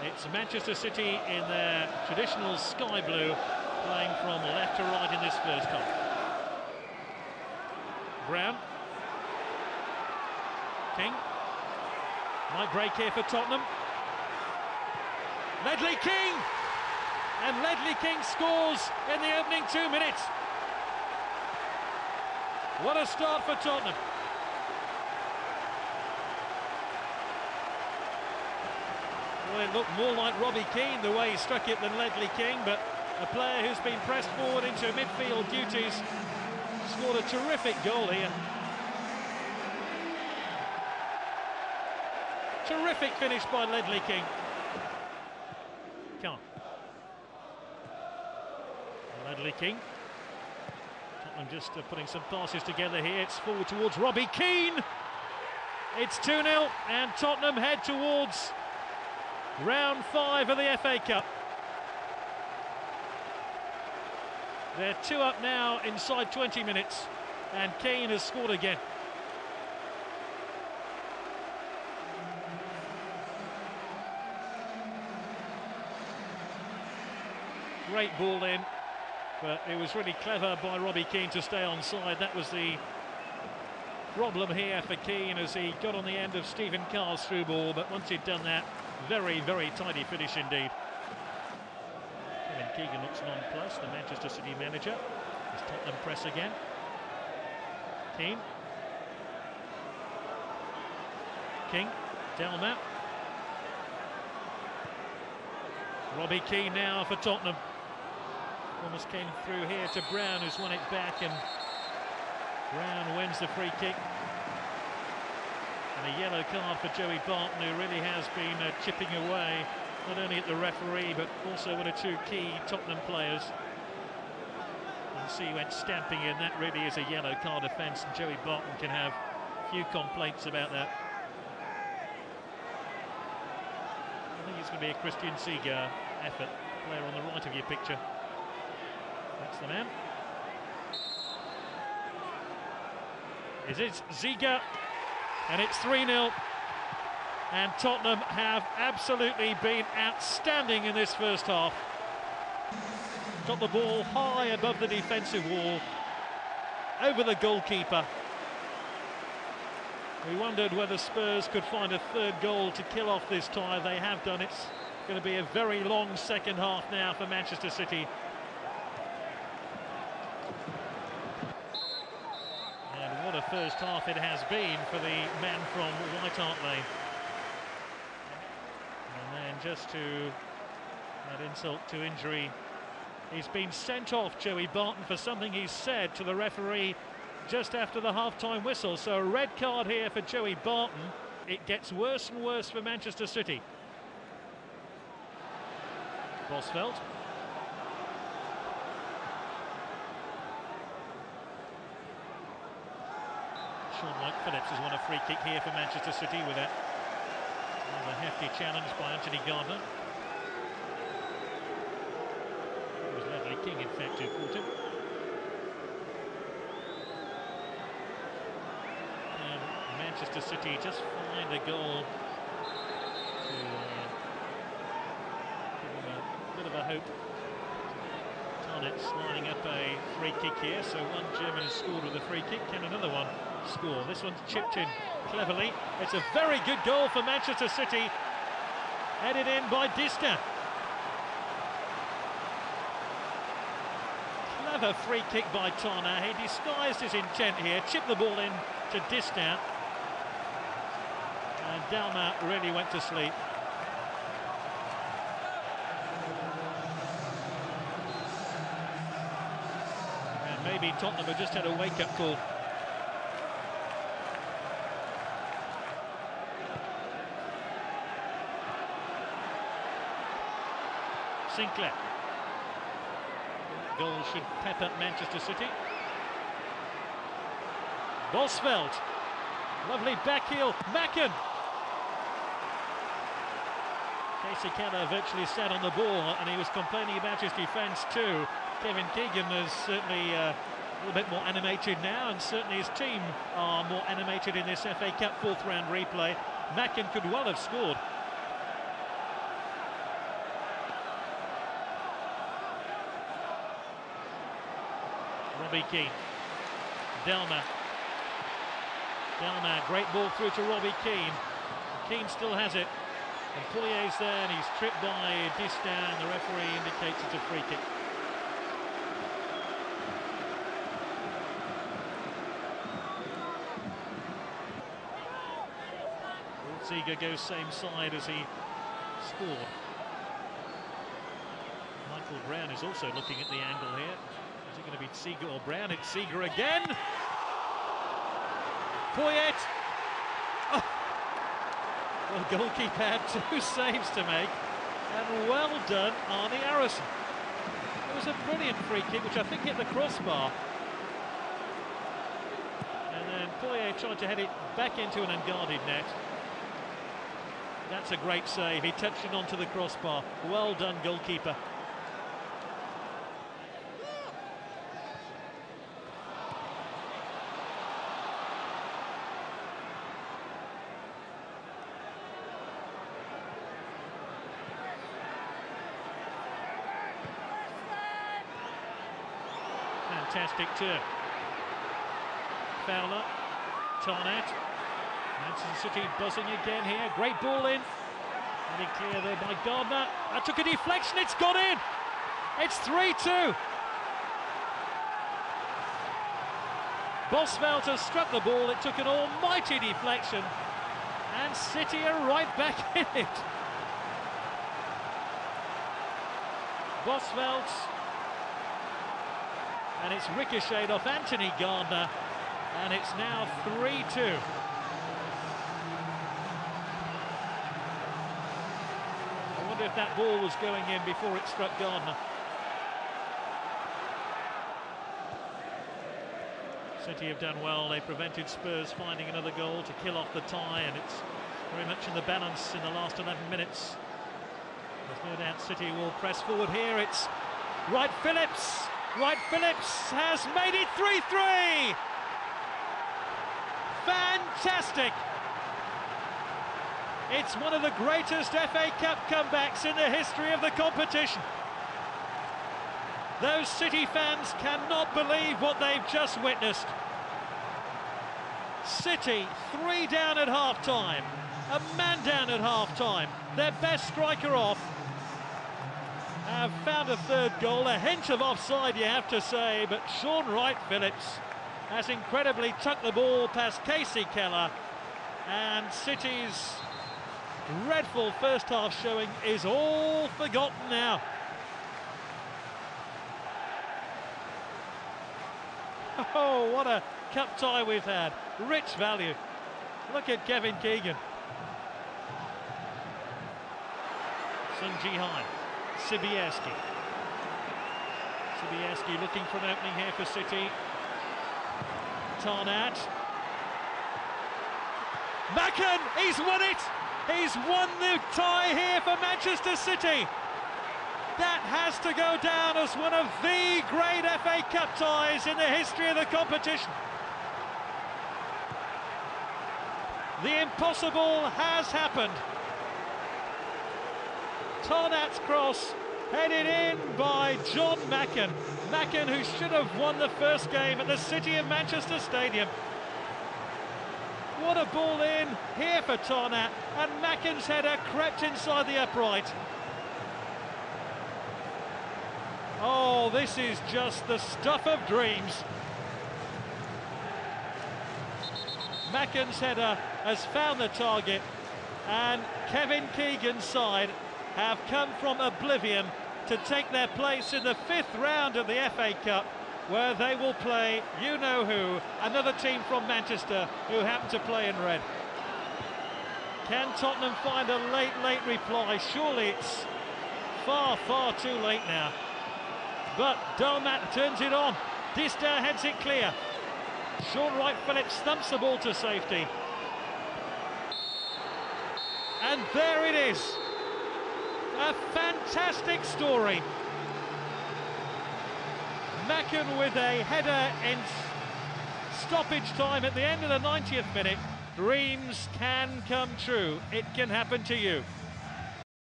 It's Manchester City in their traditional sky blue, playing from left to right in this first half. Brown. King. Might break here for Tottenham. Ledley King! And Ledley King scores in the opening 2 minutes. What a start for Tottenham. Well, it looked more like Robbie Keane the way he struck it than Ledley King, but a player who's been pressed forward into midfield duties scored a terrific goal here. Terrific finish by Ledley King. Come on. Ledley King. Tottenham just putting some passes together here. It's forward towards Robbie Keane. It's 2-0 and Tottenham head towards round 5 of the FA Cup. They're 2 up now inside 20 minutes, and Keane has scored again. Great ball in, but it was really clever by Robbie Keane to stay onside. That was the problem here for Keane as he got on the end of Stephen Carr's through ball, but once he'd done that, very, very tidy finish indeed. Kevin Keegan looks nonplussed, the Manchester City manager. As Tottenham press again. Keane. King. Delmat. Robbie Keane now for Tottenham. Almost came through here to Brown, who's won it back, and Brown wins the free kick. And a yellow card for Joey Barton, who really has been chipping away, not only at the referee, but also one or two key Tottenham players. You can see he went stamping in. That really is a yellow card offence, and Joey Barton can have a few complaints about that. I think it's going to be a Christian Ziege effort, player on the right of your picture. That's the man. It is Ziege, and it's 3-0. And Tottenham have absolutely been outstanding in this first half. Got the ball high above the defensive wall, over the goalkeeper. We wondered whether Spurs could find a third goal to kill off this tie. They have done. It's going to be a very long second half now for Manchester City. And what a first half it has been for the men from White Hart Lane. And then just to add insult to injury, he's been sent off, Joey Barton, for something he said to the referee just after the half-time whistle. So a red card here for Joey Barton. It gets worse and worse for Manchester City. Bosveld. Sean White-Phillips has won a free kick here for Manchester City with that. A hefty challenge by Anthony Gardner. It was Ledley King, in fact, who caught him. And Manchester City just find a goal to give them a bit of a hope. Tarnitz lining up a free kick here, so one German has scored with a free kick. Can another one score? This one's chipped in cleverly. It's a very good goal for Manchester City, headed in by Distin. Clever free kick by Tana. He disguised his intent here, chipped the ball in to Distin, and Delmat really went to sleep. And maybe Tottenham have just had a wake-up call. Sinclair. Goal should pepper Manchester City. Bosveld. Lovely back heel. Macken. Casey Keller virtually sat on the ball, and he was complaining about his defence too. Kevin Keegan is certainly a little bit more animated now, and certainly his team are more animated in this FA Cup fourth round replay. Macken could well have scored. Robbie Keane. Delma, great ball through to Robbie Keane. Keane still has it. And Pouyet's there, and he's tripped by Distin, and the referee indicates it's a free kick. Seeger goes same side as he scored. Michael Brown is also looking at the angle here. Is it going to be Seeger or Brown? It's Seeger again. Pouyet. Oh. Well, the goalkeeper had 2 saves to make, and well done, Arnie Arison. It was a brilliant free kick, which I think hit the crossbar. And then Pouyet tried to head it back into an unguarded net. That's a great save. He touched it onto the crossbar. Well done, goalkeeper. Fantastic turn. Fowler, Tarnat. Manchester City buzzing again here. Great ball in. Very clear there by Gardner. That took a deflection. It's gone in. It's 3-2. Bosvelt has struck the ball. It took an almighty deflection. And City are right back in it. Bosvelt. And it's ricocheted off Anthony Gardner. And it's now 3-2. I wonder if that ball was going in before it struck Gardner. City have done well. They prevented Spurs finding another goal to kill off the tie, and it's very much in the balance in the last 11 minutes. There's no doubt City will press forward here. It's Wright Phillips. Wright Phillips has made it 3-3. Fantastic. It's one of the greatest FA Cup comebacks in the history of the competition. Those City fans cannot believe what they've just witnessed. City 3 down at half-time, a man down at half-time, their best striker off, have found a third goal, a hint of offside you have to say, but Shaun Wright-Phillips has incredibly tucked the ball past Casey Keller, and City's dreadful first half showing is all forgotten now. Oh, what a cup tie we've had. Rich value. Look at Kevin Keegan. Sung Ji-hai. Sibierski. Sibierski looking for an opening here for City. Tarnat. Macken, he's won it! He's won the tie here for Manchester City. That has to go down as one of the great FA Cup ties in the history of the competition. The impossible has happened. Tarnat's cross headed in by John Macken. Macken, who should have won the first game at the City of Manchester Stadium. What a ball in here for Tarnat, and Macken's header crept inside the upright. Oh, this is just the stuff of dreams. Macken's header has found the target, and Kevin Keegan's side have come from oblivion to take their place in the 5th round of the FA Cup, where they will play you-know-who, another team from Manchester who happen to play in red. Can Tottenham find a late reply? Surely it's far, far too late now. But Delmat turns it on. Distin heads it clear. Shaun Wright-Phillips thumps the ball to safety. And there it is. A fantastic story. Macken with a header in stoppage time at the end of the 90th minute. Dreams can come true. It can happen to you.